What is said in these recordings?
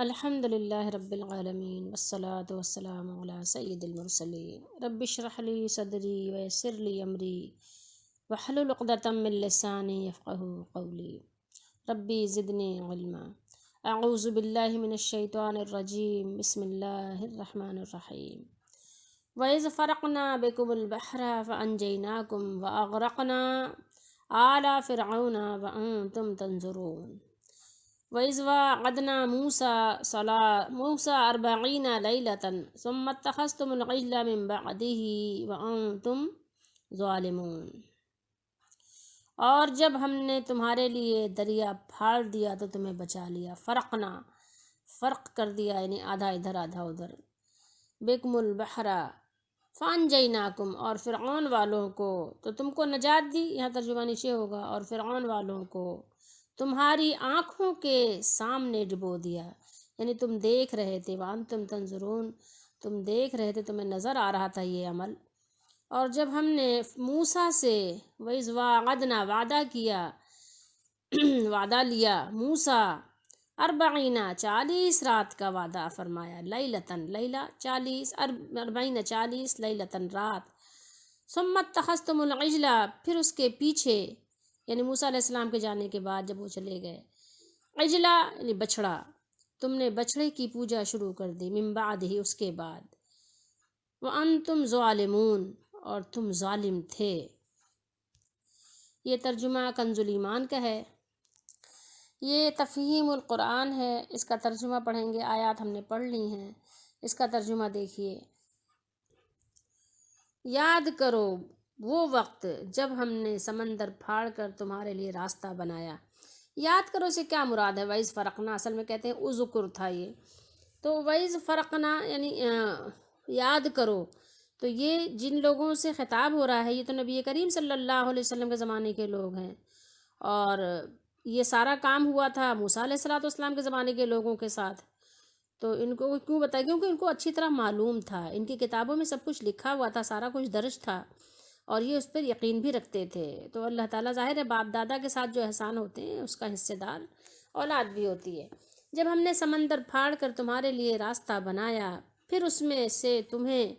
الحمد للہ رب العالمین والصلاة والسلام علی سید المرسلین رب اشرح لی صدری ویسر لی امری واحلل عقدۃ من لسانی یفقهوا قولی ربی زدنی علما اعوذ باللہ من الشیطان الرجیم بسم اللہ الرحمن الرحیم وَإِذْ فَرَقْنَا بِكُمُ الْبَحْرَ فَأَنْجَيْنَاكُمْ وَأَغْرَقْنَا آلَ فِرْعَوْنَ وَأَنْتُمْ تَنْظُرُونَ وَإِذْ وَعَدْنَا مُوسَى 40 لَيْلَةً ثُمَّ اتَّخَذْتُمُ الْعِجْلَ مِنْ بَعْدِهِ وَأَنْتُمْ ظَالِمُونَ۔ اور جب ہم نے تمہارے لیے دریا پھاڑ دیا تو تمہیں بچا لیا، فرقنا فرق کر دیا یعنی آدھا ادھر آدھا ادھر، بِكُمُ الْبَحْرَ فَأَنْجَيْنَاكُمْ اور فرعون والوں کو تو تم کو نجات دی، یہاں ترجمہ نیچے ہوگا، اور فرعون والوں کو تمہاری آنکھوں کے سامنے ڈبو دیا، یعنی تم دیکھ رہے تھے، وَأَنْتُمْ تَنْظُرُونَ تم دیکھ رہے تھے، تمہیں نظر آ رہا تھا یہ عمل۔ اور جب ہم نے موسیٰ سے وَإِذْ وَعَدْنَا وعدہ کیا وعدہ لیا موسیٰ 40 رات کا وعدہ فرمایا، لیلتاً لیلہ 40 لیلتاً رات، ثم اتخذتم العجل پھر اس کے پیچھے یعنی موسیٰ علیہ السلام کے جانے کے بعد جب وہ چلے گئے، عجلہ یعنی بچھڑا، تم نے بچھڑے کی پوجا شروع کر دی، من بعد ہی اس کے بعد، وَأَنْتُمْ ظَالِمُونَ اور تم ظالم تھے۔ یہ ترجمہ کنز الایمان کا ہے، یہ تفہیم القرآن ہے، اس کا ترجمہ پڑھیں گے، آیات ہم نے پڑھ لی ہیں، اس کا ترجمہ دیکھیے۔ یاد کرو وہ وقت جب ہم نے سمندر پھاڑ کر تمہارے لیے راستہ بنایا۔ یاد کرو سے کیا مراد ہے؟ وَإِذْ فَرَقْنَا اصل میں کہتے ہیں اذکر تھا یہ، تو وَإِذْ فَرَقْنَا یعنی یاد کرو، تو یہ جن لوگوں سے خطاب ہو رہا ہے یہ تو نبی کریم صلی اللہ علیہ وسلم کے زمانے کے لوگ ہیں، اور یہ سارا کام ہوا تھا موسیٰ علیہ السلام کے زمانے کے لوگوں کے ساتھ، تو ان کو کیوں بتایا؟ کیونکہ ان کو اچھی طرح معلوم تھا، ان کی کتابوں میں سب کچھ لکھا ہوا تھا، سارا کچھ درج تھا، اور یہ اس پر یقین بھی رکھتے تھے۔ تو اللہ تعالیٰ ظاہر ہے باپ دادا کے ساتھ جو احسان ہوتے ہیں اس کا حصے دار اولاد بھی ہوتی ہے۔ جب ہم نے سمندر پھاڑ کر تمہارے لیے راستہ بنایا، پھر اس میں سے تمہیں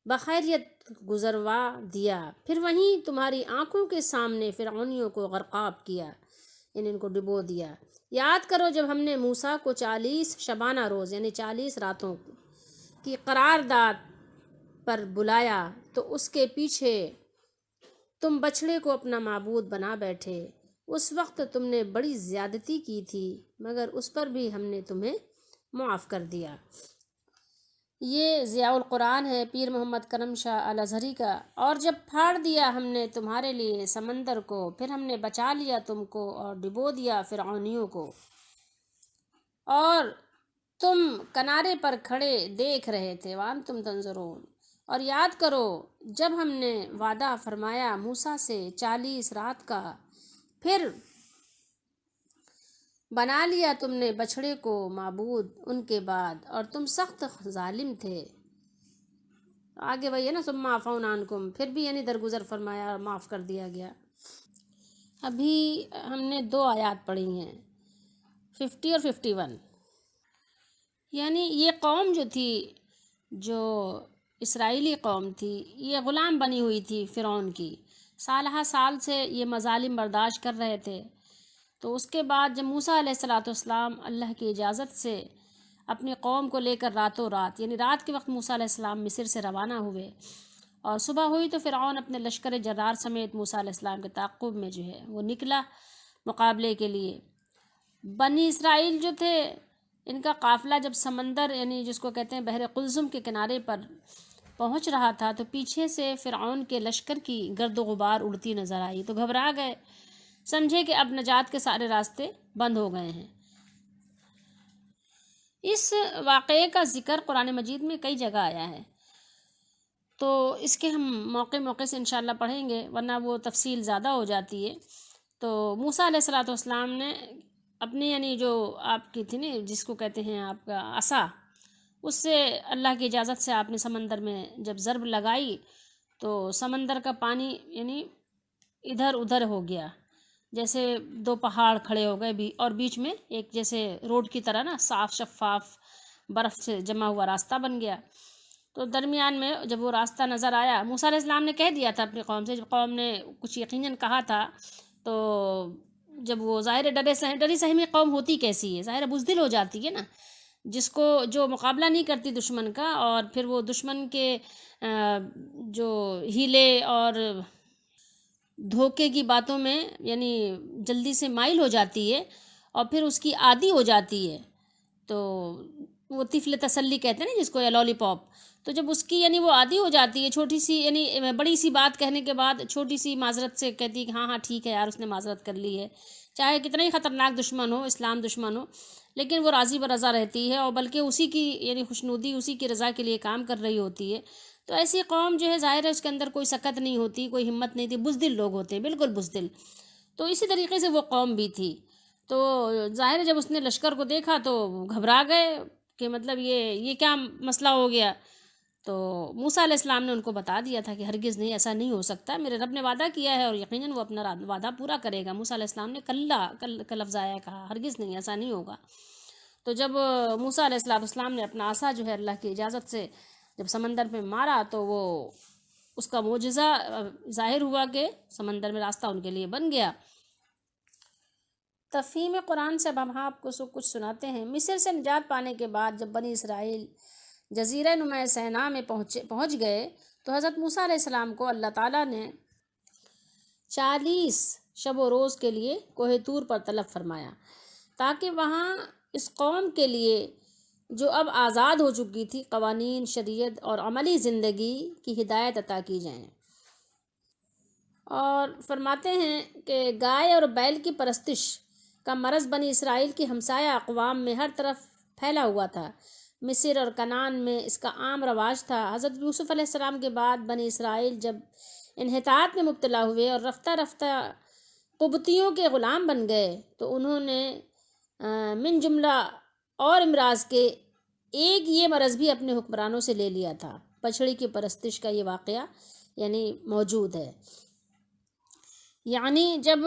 بخیریت گزروا دیا، پھر وہیں تمہاری آنکھوں کے سامنے فرعونیوں کو غرقاب کیا، یعنی ان کو ڈبو دیا۔ یاد کرو جب ہم نے موسیٰ کو 40 شبانہ روز یعنی 40 راتوں کی قرارداد پر بلایا، تو اس کے پیچھے تم بچھڑے کو اپنا معبود بنا بیٹھے، اس وقت تم نے بڑی زیادتی کی تھی، مگر اس پر بھی ہم نے تمہیں معاف کر دیا۔ یہ ضیاء القرآن ہے پیر محمد کرم شاہ الازہری کا۔ اور جب پھاڑ دیا ہم نے تمہارے لیے سمندر کو، پھر ہم نے بچا لیا تم کو اور ڈبو دیا فرعونیوں کو، اور تم کنارے پر کھڑے دیکھ رہے تھے، وَأَنْتُمْ تَنْظُرُونَ۔ اور یاد کرو جب ہم نے وعدہ فرمایا موسیٰ سے 40 رات کا، پھر بنا لیا تم نے بچھڑے کو معبود ان کے بعد، اور تم سخت ظالم تھے۔ آگے وہی ہے نا، ثم عفونا عنکم، پھر بھی یعنی درگزر فرمایا اور معاف کر دیا گیا۔ ابھی ہم نے 2 آیات پڑھی ہیں، 50 اور 51، یعنی یہ قوم جو تھی، جو اسرائیلی قوم تھی، یہ غلام بنی ہوئی تھی فرعون کی، سالہ سال سے یہ مظالم برداشت کر رہے تھے۔ تو اس کے بعد جب موسیٰ علیہ السلام اللہ کی اجازت سے اپنی قوم کو لے کر راتوں رات یعنی رات کے وقت موسیٰ علیہ السلام مصر سے روانہ ہوئے، اور صبح ہوئی تو فرعون اپنے لشکر جرار سمیت موسیٰ علیہ السلام کے تعاقب میں جو ہے وہ نکلا مقابلے کے لیے۔ بنی اسرائیل جو تھے ان کا قافلہ جب سمندر یعنی جس کو کہتے ہیں بحر قلزم کے کنارے پر پہنچ رہا تھا، تو پیچھے سے فرعون کے لشکر کی گرد و غبار اڑتی نظر آئی، تو گھبرا گئے، سمجھے کہ اب نجات کے سارے راستے بند ہو گئے ہیں۔ اس واقعے کا ذکر قرآن مجید میں کئی جگہ آیا ہے، تو اس کے ہم موقع سے انشاءاللہ پڑھیں گے، ورنہ وہ تفصیل زیادہ ہو جاتی ہے۔ تو موسیٰ علیہ السلام نے اپنی یعنی جو آپ کی تھی نا جس کو کہتے ہیں آپ کا عصا، اس سے اللہ کی اجازت سے آپ نے سمندر میں جب ضرب لگائی تو سمندر کا پانی یعنی ادھر ادھر ہو گیا، جیسے دو پہاڑ کھڑے ہو گئے بھی اور بیچ میں ایک جیسے روڈ کی طرح نا صاف شفاف برف سے جمع ہوا راستہ بن گیا. تو درمیان میں جب وہ راستہ نظر آیا، موسیٰ علیہ السلام نے کہہ دیا تھا اپنی قوم سے، جب قوم نے کچھ یقیناً کہا تھا، تو جب وہ ظاہر ڈری سہمی قوم ہوتی کیسی ہے، ظاہر بزدل ہو جاتی ہے نا، جس کو جو مقابلہ نہیں کرتی دشمن کا، اور پھر وہ دشمن کے جو ہیلے اور دھوکے کی باتوں میں یعنی جلدی سے مائل ہو جاتی ہے اور پھر اس کی عادی ہو جاتی ہے. تو وہ طفل تسلی کہتے ہیں نا جس کو، یا لالی پاپ. تو جب اس کی یعنی وہ عادی ہو جاتی ہے، چھوٹی سی یعنی بڑی سی بات کہنے کے بعد چھوٹی سی معذرت سے کہتی ہے کہ ہاں ہاں ٹھیک ہے یار، اس نے معذرت کر لی ہے، چاہے کتنا ہی خطرناک دشمن ہو، اسلام دشمن ہو، لیکن وہ راضی برضا رہتی ہے اور بلکہ اسی کی یعنی خوشنودی، اسی کی رضا کے لیے کام کر رہی ہوتی ہے. تو ایسی قوم جو ہے ظاہر ہے اس کے اندر کوئی سکت نہیں ہوتی، کوئی ہمت نہیں تھی، بزدل لوگ ہوتے ہیں، بالکل بزدل. تو اسی طریقے سے وہ قوم بھی تھی. تو ظاہر ہے جب اس نے لشکر کو دیکھا تو گھبرا گئے کہ مطلب یہ کیا مسئلہ ہو گیا. تو موسیٰ علیہ السلام نے ان کو بتا دیا تھا کہ ہرگز نہیں، ایسا نہیں ہو سکتا، میرے رب نے وعدہ کیا ہے اور یقیناً وہ اپنا وعدہ پورا کرے گا. موسیٰ علیہ السلام نے کل کا لفظ آیا، کہا ہرگز نہیں، ایسا نہیں ہوگا. تو جب موسیٰ علیہ السلام نے اپنا عصا جو ہے اللہ کی اجازت سے جب سمندر میں مارا تو وہ اس کا معجزہ ظاہر ہوا کہ سمندر میں راستہ ان کے لیے بن گیا. تفہیم قرآن سے اب ہم آپ کو کچھ سناتے ہیں. مصر سے نجات پانے کے بعد جب بنی اسرائیل جزیرہ نما سینا میں پہنچ گئے تو حضرت موسیٰ علیہ السلام کو اللہ تعالیٰ نے 40 شب و روز کے لیے کوہ طور پر طلب فرمایا تاکہ وہاں اس قوم کے لیے جو اب آزاد ہو چکی تھی قوانین، شریعت اور عملی زندگی کی ہدایت عطا کی جائیں. اور فرماتے ہیں کہ گائے اور بیل کی پرستش کا مرض بنی اسرائیل کی ہمسایہ اقوام میں ہر طرف پھیلا ہوا تھا. مصر اور کنعان میں اس کا عام رواج تھا. حضرت یوسف علیہ السلام کے بعد بنی اسرائیل جب انحطاط میں مبتلا ہوئے اور رفتہ رفتہ قبطیوں کے غلام بن گئے تو انہوں نے من جملہ اور امراض کے ایک یہ مرض بھی اپنے حکمرانوں سے لے لیا تھا. بچھڑی کی پرستش کا یہ واقعہ یعنی موجود ہے. یعنی جب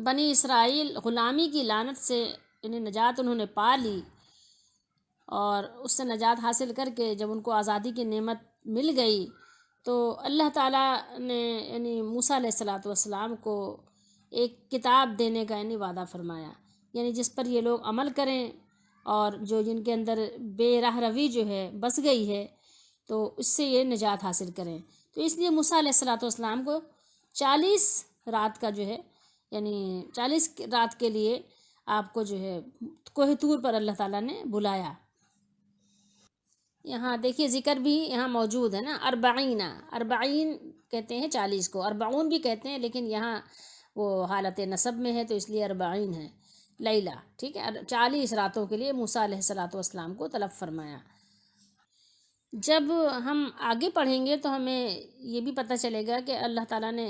بنی اسرائیل غلامی کی لعنت سے یعنی نجات انہوں نے پا لی اور اس سے نجات حاصل کر کے جب ان کو آزادی کی نعمت مل گئی تو اللہ تعالیٰ نے یعنی موسیٰ علیہ السلام کو ایک کتاب دینے کا یعنی وعدہ فرمایا، یعنی جس پر یہ لوگ عمل کریں اور جو جن کے اندر بے راہ روی جو ہے بس گئی ہے تو اس سے یہ نجات حاصل کریں. تو اس لیے موسیٰ علیہ السلام کو 40 رات کا جو ہے یعنی 40 رات کے لیے آپ کو جو ہے کوہ طور پر اللہ تعالیٰ نے بلایا. یہاں دیکھیے ذکر بھی یہاں موجود ہے نا، اربعین کہتے ہیں 40 کو، اربعون بھی کہتے ہیں، لیکن یہاں وہ حالت نصب میں ہے تو اس لیے اربعین ہے. لیلہ ٹھیک ہے، 40 راتوں کے لیے موسیٰ علیہ السلام کو طلب فرمایا. جب ہم آگے پڑھیں گے تو ہمیں یہ بھی پتہ چلے گا کہ اللہ تعالیٰ نے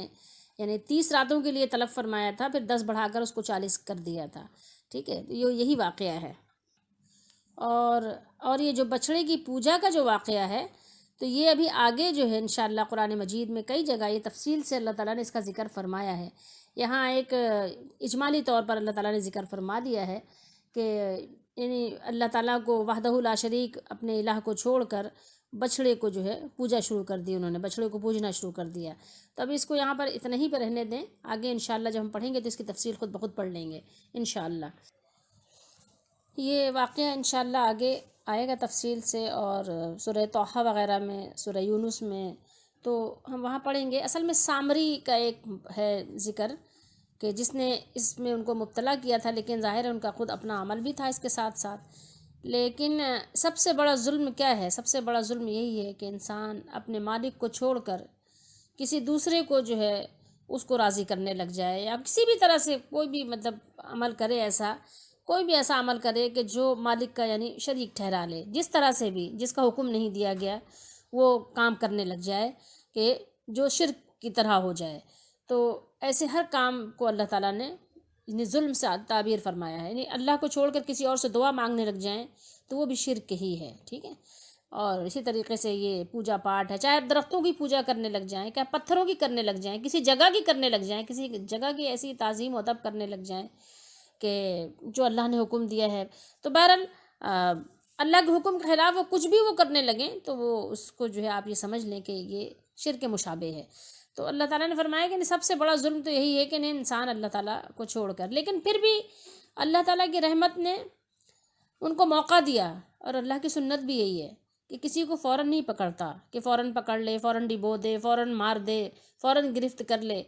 یعنی 30 راتوں کے لیے طلب فرمایا تھا، پھر 10 بڑھا کر اس کو 40 کر دیا تھا. ٹھیک ہے، تو یہی واقعہ ہے. اور یہ جو بچھڑے کی پوجا کا جو واقعہ ہے تو یہ ابھی آگے جو ہے انشاءاللہ قرآن مجید میں کئی جگہ یہ تفصیل سے اللہ تعالیٰ نے اس کا ذکر فرمایا ہے. یہاں ایک اجمالی طور پر اللہ تعالیٰ نے ذکر فرما دیا ہے کہ یعنی اللہ تعالیٰ کو وحدہ لا شریک اپنے الہ کو چھوڑ کر بچھڑے کو جو ہے پوجا شروع کر دی، انہوں نے بچھڑے کو پوجنا شروع کر دیا. تو اب اس کو یہاں پر اتنے ہی پہ رہنے دیں، آگے انشاءاللہ جب ہم پڑھیں گے تو اس کی تفصیل خود بخود پڑھ لیں گے انشاءاللہ. یہ واقعہ انشاءاللہ آگے آئے گا تفصیل سے، اور سورہ طٰہٰ وغیرہ میں، سورہ یونس میں تو ہم وہاں پڑھیں گے. اصل میں سامری کا ایک ہے ذکر کہ جس نے اس میں ان کو مبتلا کیا تھا، لیکن ظاہر ہے ان کا خود اپنا عمل بھی تھا اس کے ساتھ ساتھ. لیکن سب سے بڑا ظلم کیا ہے؟ سب سے بڑا ظلم یہی ہے کہ انسان اپنے مالک کو چھوڑ کر کسی دوسرے کو جو ہے اس کو راضی کرنے لگ جائے، یا کسی بھی طرح سے کوئی بھی مطلب عمل کرے، کوئی بھی ایسا عمل کرے کہ جو مالک کا یعنی شریک ٹھہرا لے، جس طرح سے بھی، جس کا حکم نہیں دیا گیا وہ کام کرنے لگ جائے کہ جو شرک کی طرح ہو جائے. تو ایسے ہر کام کو اللہ تعالیٰ نے یعنی ظلم سے تعبیر فرمایا ہے. یعنی اللہ کو چھوڑ کر کسی اور سے دعا مانگنے لگ جائیں تو وہ بھی شرک ہی ہے. ٹھیک ہے، اور اسی طریقے سے یہ پوجا پاٹ ہے، چاہے درختوں کی پوجا کرنے لگ جائیں، چاہے پتھروں کی کرنے لگ جائیں، کسی جگہ کی کرنے لگ جائیں، کسی جگہ کی ایسی تعظیم و ادب کرنے لگ جائیں کہ جو اللہ نے حکم دیا ہے، تو بہرحال اللہ کے حکم کے خلاف وہ کچھ بھی وہ کرنے لگیں تو وہ اس کو جو ہے آپ یہ سمجھ لیں کہ یہ شرک مشابہ ہے۔ تو اللہ تعالیٰ نے فرمایا کہ سب سے بڑا ظلم تو یہی ہے کہ انسان اللہ تعالیٰ کو چھوڑ کر، لیکن پھر بھی اللہ تعالیٰ کی رحمت نے ان کو موقع دیا، اور اللہ کی سنت بھی یہی ہے کہ کسی کو فوراً نہیں پکڑتا کہ فوراً پکڑ لے، فوراً ڈبو دے، فوراً مار دے، فوراً گرفت کر لے۔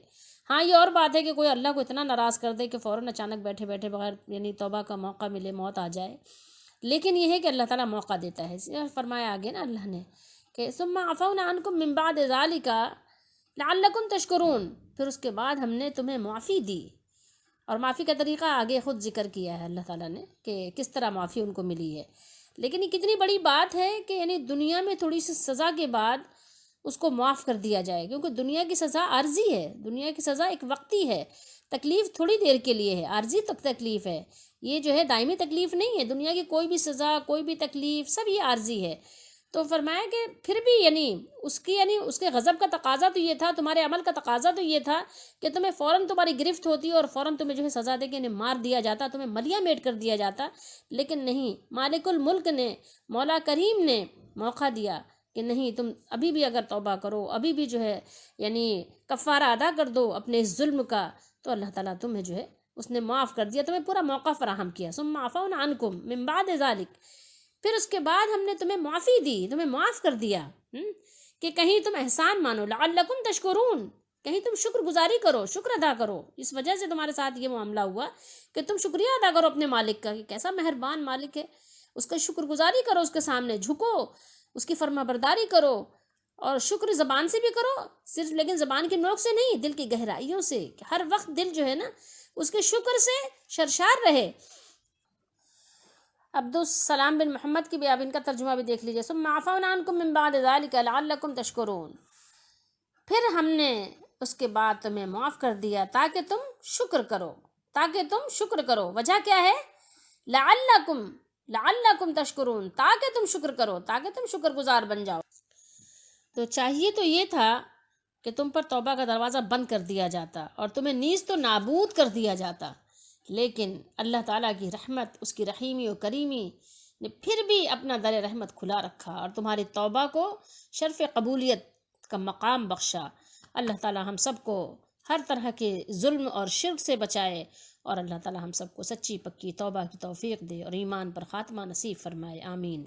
ہاں یہ اور بات ہے کہ کوئی اللہ کو اتنا ناراض کر دے کہ فوراً اچانک بیٹھے بیٹھے بغیر یعنی توبہ کا موقع ملے، موت آ جائے، لیکن یہ ہے کہ اللہ تعالیٰ موقع دیتا ہے۔ فرمایا آگے نا اللہ نے کہ ثم عفونا عنکم من بعد ذلک لعلکم تشکرون، پھر اس کے بعد ہم نے تمہیں معافی دی، اور معافی کا طریقہ آگے خود ذکر کیا ہے اللہ تعالیٰ نے کہ کس طرح معافی ان کو ملی ہے۔ لیکن یہ کتنی بڑی بات ہے کہ یعنی دنیا میں تھوڑی سی سزا کے بعد اس کو معاف کر دیا جائے، کیونکہ دنیا کی سزا عارضی ہے، دنیا کی سزا ایک وقتی ہے، تکلیف تھوڑی دیر کے لیے ہے، عارضی تک تکلیف ہے، یہ جو ہے دائمی تکلیف نہیں ہے۔ دنیا کی کوئی بھی سزا، کوئی بھی تکلیف، سب یہ عارضی ہے۔ تو فرمایا کہ پھر بھی یعنی اس کے غضب کا تقاضا تو یہ تھا، تمہارے عمل کا تقاضا تو یہ تھا کہ تمہیں فوراً تمہاری گرفت ہوتی اور فوراً تمہیں جو ہے سزا دے کے انہیں مار دیا جاتا، تمہیں ملیا میٹ کر دیا جاتا، لیکن نہیں، مالک الملک نے، مولا کریم نے موقع دیا کہ نہیں، تم ابھی بھی اگر توبہ کرو، ابھی بھی جو ہے یعنی کفارہ ادا کر دو اپنے اس ظلم کا، تو اللہ تعالیٰ تمہیں جو ہے اس نے معاف کر دیا، تمہیں پورا موقع فراہم کیا۔ ثم عفونا عنکم من بعد ذلک، پھر اس کے بعد ہم نے تمہیں معافی دی، تمہیں معاف کر دیا، کہ کہیں تم احسان مانو، لعلکم تشکرون، کہیں تم شکر گزاری کرو، شکر ادا کرو، اس وجہ سے تمہارے ساتھ یہ معاملہ ہوا کہ تم شکریہ ادا کرو اپنے مالک کا کہ کیسا مہربان مالک ہے، اس کا شکر گزاری کرو، اس کے سامنے جھکو، اس کی فرما برداری کرو، اور شکر زبان سے بھی کرو صرف، لیکن زبان کی نوک سے نہیں، دل کی گہرائیوں سے، کہ ہر وقت دل جو ہے نا اس کے شکر سے شرشار رہے۔ عبدالسلام بن محمد کی بھی آپ ان کا ترجمہ بھی دیکھ لیجئے، ثم عفونا عنکم من بعد ذلک لعلکم تشکرون، پھر ہم نے اس کے بعد تمہیں معاف کر دیا تاکہ تم شکر کرو، تاکہ تم شکر کرو۔ وجہ کیا ہے؟ لعلکم تشکرون، تاکہ تم شکر کرو، تاکہ تم شکر گزار بن جاؤ۔ تو چاہیے تو یہ تھا کہ تم پر توبہ کا دروازہ بند کر دیا جاتا اور تمہیں نیز تو نابود کر دیا جاتا، لیکن اللہ تعالیٰ کی رحمت، اس کی رحیمی و کریمی نے پھر بھی اپنا در رحمت کھلا رکھا اور تمہاری توبہ کو شرف قبولیت کا مقام بخشا۔ اللہ تعالیٰ ہم سب کو ہر طرح کے ظلم اور شرک سے بچائے، اور اللہ تعالیٰ ہم سب کو سچی پکی توبہ کی توفیق دے اور ایمان پر خاتمہ نصیب فرمائے، آمین۔